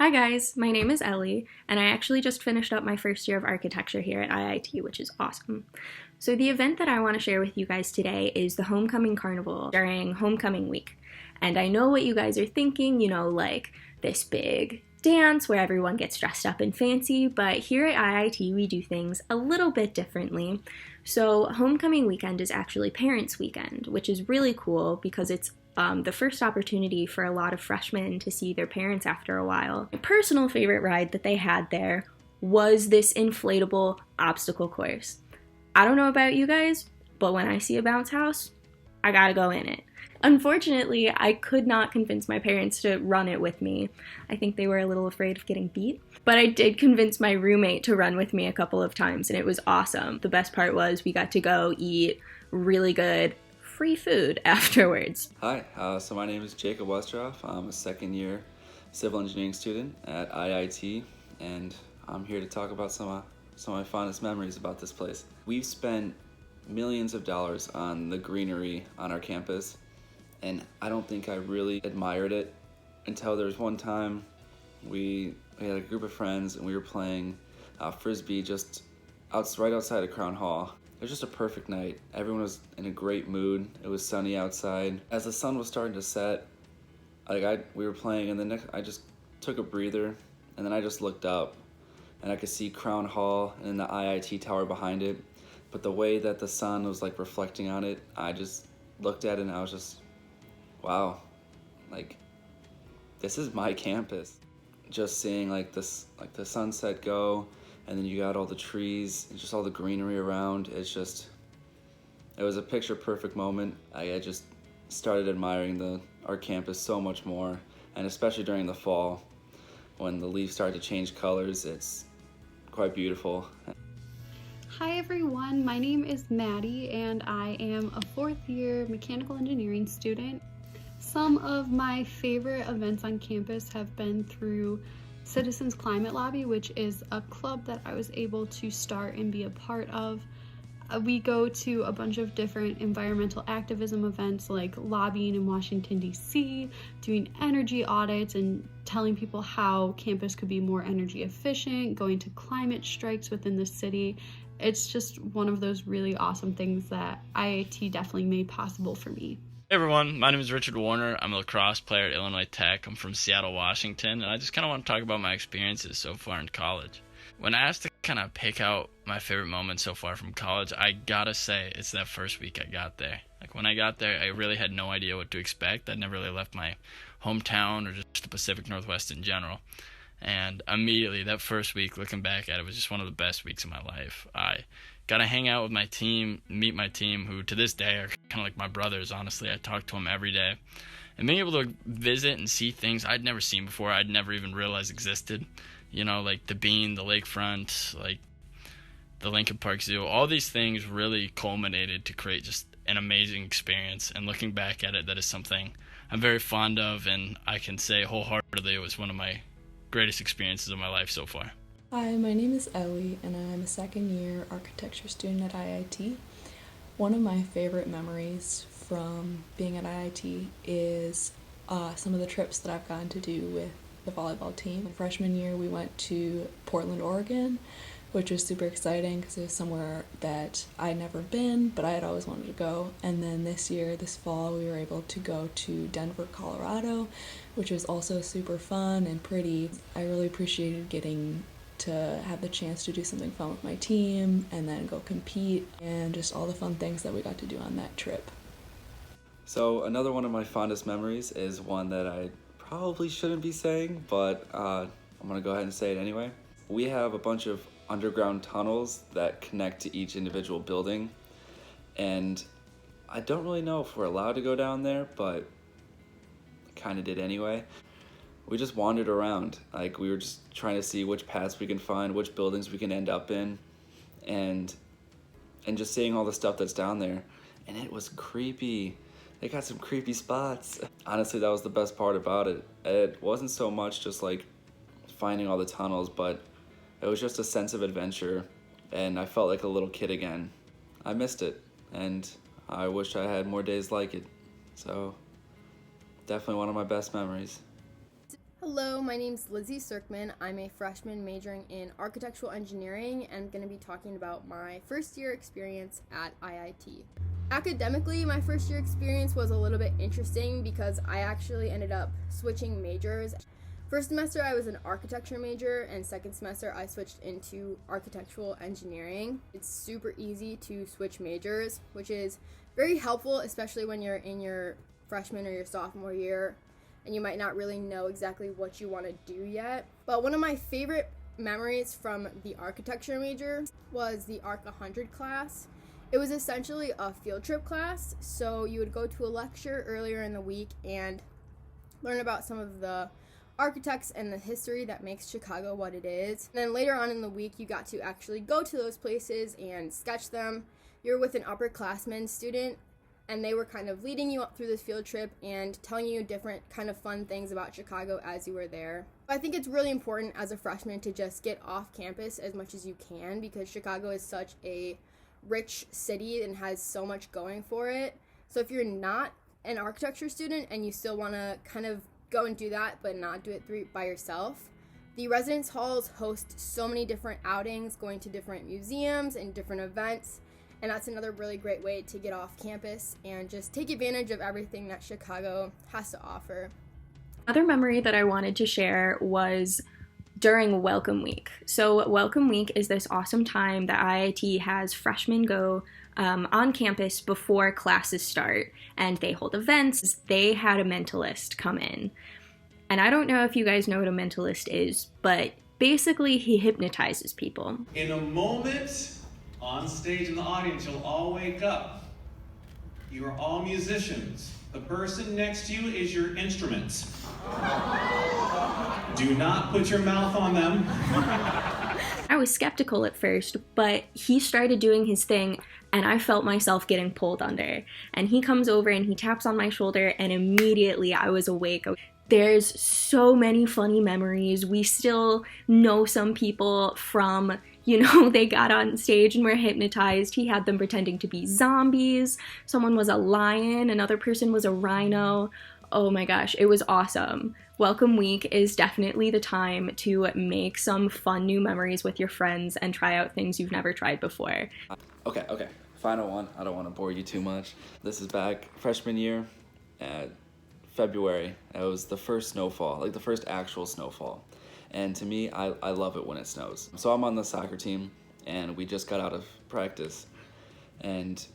Hi guys, my name is Ellie, and I actually just finished up my first year of architecture here at IIT, which is awesome. So the event that I want to share with you guys today is the Homecoming Carnival during Homecoming Week. And I know what you guys are thinking, like this big dance where everyone gets dressed up and fancy, but here at IIT we do things a little bit differently. So Homecoming Weekend is actually Parents' Weekend, which is really cool because it's the first opportunity for a lot of freshmen to see their parents after a while. My personal favorite ride that they had there was this inflatable obstacle course. I don't know about you guys, but when I see a bounce house, I gotta go in it. Unfortunately, I could not convince my parents to run it with me. I think they were a little afraid of getting beat. But I did convince my roommate to run with me a couple of times, and it was awesome. The best part was we got to go eat really good free food afterwards. Hi, so my name is Jacob Westroff. I'm a second year civil engineering student at IIT, and I'm here to talk about some of my fondest memories about this place. We've spent millions of dollars on the greenery on our campus, and I don't think I really admired it until there was one time we had a group of friends and we were playing Frisbee just right outside of Crown Hall. It was just a perfect night. Everyone was in a great mood. It was sunny outside. As the sun was starting to set, we were playing, and then I just took a breather, and then I just looked up, and I could see Crown Hall and the IIT tower behind it. But the way that the sun was reflecting on it, I just looked at it and I was just, wow, this is my campus. Just seeing the sunset go, and then you got all the trees and just all the greenery around. It was a picture perfect moment. I just started admiring our campus so much more, and especially during the fall when the leaves start to change colors. It's quite beautiful. Hi everyone, my name is Maddie and I am a fourth year mechanical engineering student. Some of my favorite events on campus have been through Citizens Climate Lobby, which is a club that I was able to start and be a part of. We go to a bunch of different environmental activism events like lobbying in Washington, D.C., doing energy audits and telling people how campus could be more energy efficient, going to climate strikes within the city. It's just one of those really awesome things that IIT definitely made possible for me. Hey everyone, my name is Richard Warner. I'm a lacrosse player at Illinois Tech. I'm from Seattle, Washington, and I just kind of want to talk about my experiences so far in college. When I asked to kind of pick out my favorite moments so far from college, I gotta say it's that first week I got there. When I got there, I really had no idea what to expect. I'd never really left my hometown or just the Pacific Northwest in general. And immediately, that first week, looking back at it, was just one of the best weeks of my life. I got to hang out with my team, meet my team, who to this day are kind of like my brothers, honestly. I talk to them every day. And being able to visit and see things I'd never seen before, I'd never even realized existed. Like the Bean, the lakefront, the Lincoln Park Zoo. All these things really culminated to create just an amazing experience. And looking back at it, that is something I'm very fond of, and I can say wholeheartedly it was one of my greatest experiences of my life so far. Hi, my name is Ellie, and I'm a second year architecture student at IIT. One of my favorite memories from being at IIT is some of the trips that I've gotten to do with the volleyball team. Freshman year, we went to Portland, Oregon, which was super exciting because it was somewhere that I'd never been, but I had always wanted to go. And then this fall, we were able to go to Denver, Colorado, which was also super fun and pretty. I really appreciated getting to have the chance to do something fun with my team and then go compete and just all the fun things that we got to do on that trip. So another one of my fondest memories is one that I probably shouldn't be saying, but I'm gonna go ahead and say it anyway. We have a bunch of underground tunnels that connect to each individual building, and I don't really know if we're allowed to go down there, but kind of did anyway. We just wandered around. We were just trying to see which paths we can find, which buildings we can end up in, and just seeing all the stuff that's down there. And it was creepy. They got some creepy spots. Honestly, that was the best part about it. It wasn't so much just finding all the tunnels, but it was just a sense of adventure, and I felt like a little kid again. I missed it, and I wish I had more days like it. So definitely one of my best memories. Hello, my name's Lizzie Serkman. I'm a freshman majoring in architectural engineering and going to be talking about my first year experience at IIT. Academically, my first year experience was a little bit interesting because I actually ended up switching majors. First semester I was an architecture major, and second semester I switched into architectural engineering. It's super easy to switch majors, which is very helpful, especially when you're in your freshman or your sophomore year and you might not really know exactly what you want to do yet. But one of my favorite memories from the architecture major was the Arch 100 class. It was essentially a field trip class, so you would go to a lecture earlier in the week and learn about some of the architects and the history that makes Chicago what it is. And then later on in the week, you got to actually go to those places and sketch them. You're with an upperclassman student, and they were kind of leading you up through this field trip and telling you different kind of fun things about Chicago as you were there. I think it's really important as a freshman to just get off campus as much as you can, because Chicago is such a rich city and has so much going for it. So if you're not an architecture student and you still want to kind of go and do that but not do it by yourself, the residence halls host so many different outings, going to different museums and different events. And that's another really great way to get off campus and just take advantage of everything that Chicago has to offer. Another memory that I wanted to share was during Welcome Week. So Welcome Week is this awesome time that IIT has freshmen go on campus before classes start, and they hold events. They had a mentalist come in. And I don't know if you guys know what a mentalist is, but basically he hypnotizes people. In a moment, on stage in the audience, you'll all wake up. You are all musicians. The person next to you is your instruments. Do not put your mouth on them. I was skeptical at first, but he started doing his thing and I felt myself getting pulled under. And he comes over and he taps on my shoulder and immediately I was awake. There's so many funny memories. We still know some people from, they got on stage and were hypnotized. He had them pretending to be zombies. Someone was a lion. Another person was a rhino. Oh my gosh, it was awesome. Welcome Week is definitely the time to make some fun new memories with your friends and try out things you've never tried before. Okay. Final one. I don't want to bore you too much. This is back freshman year at February. It was the first snowfall, like the first actual snowfall. And to me, I love it when it snows. So I'm on the soccer team and we just got out of practice and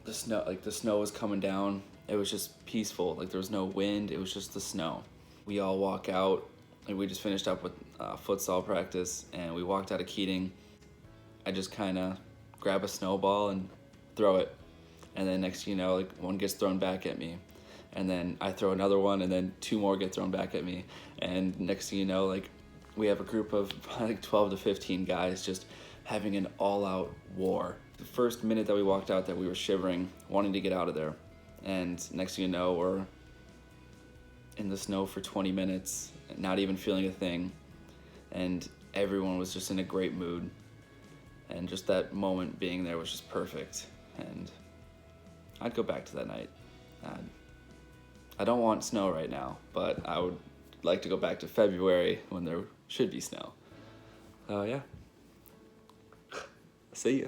the snow was coming down. It was just peaceful. Like there was no wind. It was just the snow. We all walk out and we just finished up with futsal practice and we walked out of Keating. I just kind of grab a snowball and throw it. And then next thing you know, one gets thrown back at me. And then I throw another one, and then two more get thrown back at me. And next thing you know, we have a group of 12 to 15 guys just having an all-out war. The first minute that we walked out there, we were shivering, wanting to get out of there. And next thing you know, we're in the snow for 20 minutes, not even feeling a thing. And everyone was just in a great mood. And just that moment being there was just perfect. And I'd go back to that night. I don't want snow right now, but I would like to go back to February when there should be snow. Yeah. See ya.